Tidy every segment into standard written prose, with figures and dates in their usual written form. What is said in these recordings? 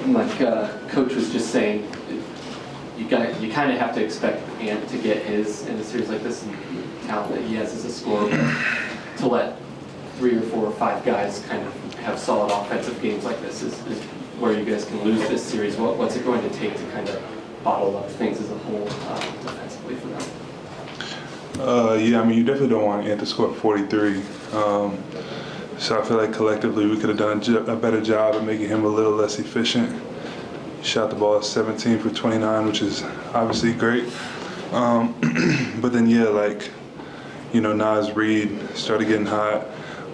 Like Coach was just saying, you kind of have to expect Ant to get his in a series like this, and the talent that he has as a scorer, but to let 3 or 4 or 5 guys kind of have solid offensive games like this is where you guys can lose this series. What's it going to take to kind of bottle up things as a whole defensively for them? Yeah, I mean, you definitely don't want Ant to score 43. So I feel like collectively we could have done a better job at making him a little less efficient. He shot the ball 17 for 29, which is obviously great. But then, yeah, like, you know, Nas Reed started getting hot.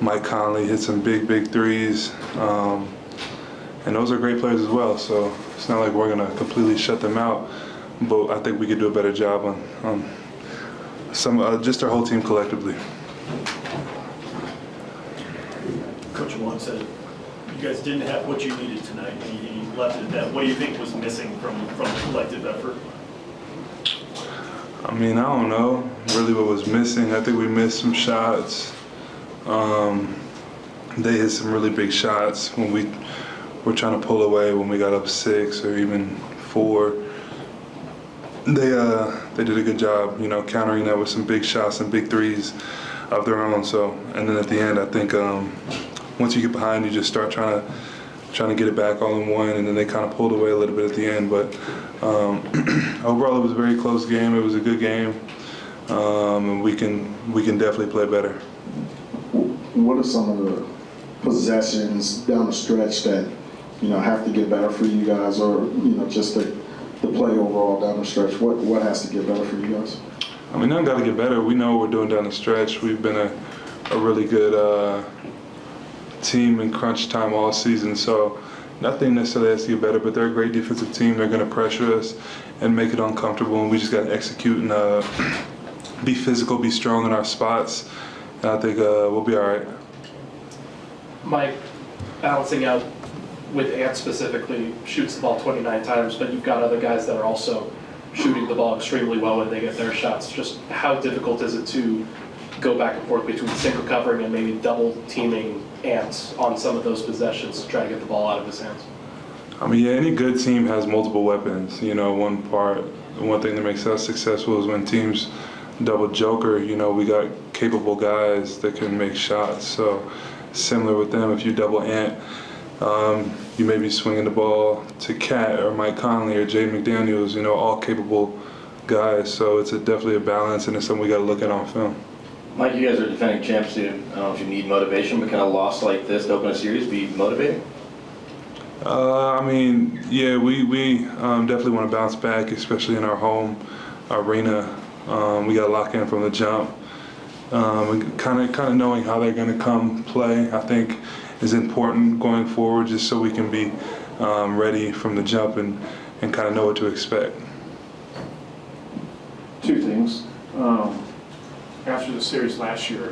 Mike Conley hit some big threes. And those are great players as well. So it's not like we're going to completely shut them out. But I think we could do a better job on just our whole team collectively. Coach One said you guys didn't have what you needed tonight. He left it at that. What do you think was missing from the collective effort? I mean, I don't know really what was missing. I think we missed some shots. They hit some really big shots when we were trying to pull away when we got up 6 or even 4. They did a good job, you know, countering that with some big shots and big threes of their own. So, and then at the end, I think once you get behind, you just start trying to get it back all in one, and then they kind of pulled away a little bit at the end. But overall, it was a very close game. It was a good game, and we can definitely play better. What are some of the possessions down the stretch that, you know, have to get better for you guys, or, you know, just the play overall down the stretch? What has to get better for you guys? I mean, nothing got to get better. We know what we're doing down the stretch. We've been a really good team in crunch time all season, so nothing necessarily has to get better, but they're a great defensive team. They're going to pressure us and make it uncomfortable, and we just got to execute and be physical, be strong in our spots, and I think we'll be all right. Mike, balancing out with Ant specifically, shoots the ball 29 times, but you've got other guys that are also shooting the ball extremely well when they get their shots. Just how difficult is it to go back and forth between single covering and maybe double teaming Ant on some of those possessions to try to get the ball out of his hands? I mean, yeah, any good team has multiple weapons. You know, one thing that makes us successful is when teams double joker, you know, we got capable guys that can make shots. So similar with them, if you double Ant, you may be swinging the ball to Cat or Mike Conley or Jaden McDaniels, you know, all capable guys. So it's definitely a balance, and it's something we got to look at on film. Mike, you guys are defending champs too. I don't know if you need motivation, but can a loss like this to open a series be motivating? I mean, yeah, we definitely want to bounce back, especially in our home arena. We got to lock in from the jump. Kind of knowing how they're going to come play, I think, is important going forward, just so we can be ready from the jump and kind of know what to expect. 2 things. After the series last year,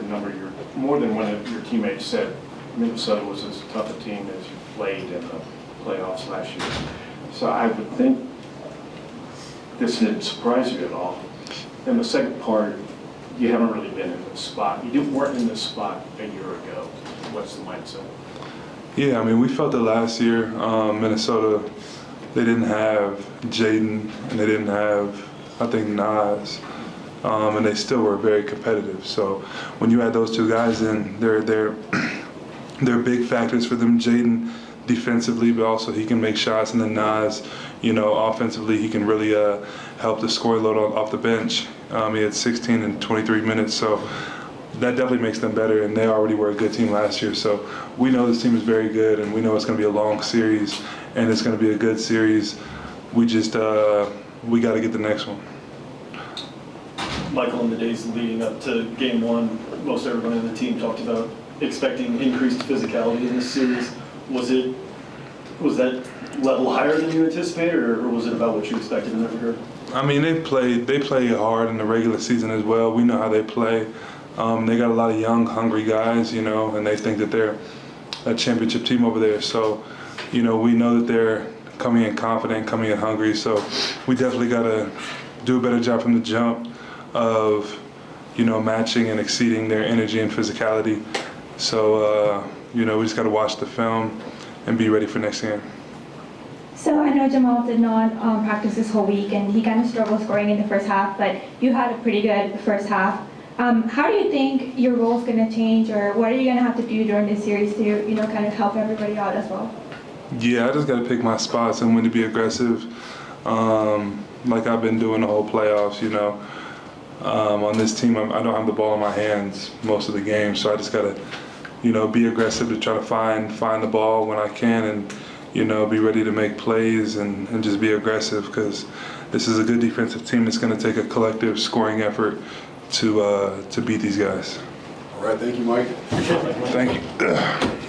more than one of your teammates said Minnesota was as tough a team as you played in the playoffs last year. So I would think this didn't surprise you at all. And the second part, you haven't really been in this spot. You weren't in this spot a year ago. What's the mindset? Yeah, I mean, we felt that last year, Minnesota, they didn't have Jaden and they didn't have, I think, Nas. And they still were very competitive. So when you add those 2 guys in, they're big factors for them. Jaden defensively, but also he can make shots, and then Nas, you know, offensively, he can really help the scoring load off the bench. He had 16 in 23 minutes, so that definitely makes them better, and they already were a good team last year. So we know this team is very good, and we know it's going to be a long series, and it's going to be a good series. We just we got to get the next one. Michael, in the days leading up to Game 1, most everyone on the team talked about expecting increased physicality in this series. Was that level higher than you anticipated, or was it about what you expected in that regard? I mean, they play hard in the regular season as well. We know how they play. They got a lot of young, hungry guys, you know, and they think that they're a championship team over there. So, you know, we know that they're coming in confident, coming in hungry. So we definitely got to do a better job from the jump of, you know, matching and exceeding their energy and physicality. So, you know, we just got to watch the film and be ready for next game. So I know Jamal did not practice this whole week, and he kind of struggled scoring in the first half, but you had a pretty good first half. How do you think your role is going to change, or what are you going to have to do during this series to, kind of help everybody out as well? Yeah, I just got to pick my spots and when to be aggressive, like I've been doing the whole playoffs. On this team, I don't have the ball in my hands most of the game, so I just got to, be aggressive to try to find the ball when I can, and be ready to make plays and just be aggressive, because this is a good defensive team. It's going to take a collective scoring effort to beat these guys. All right, thank you, Mike. Thank you.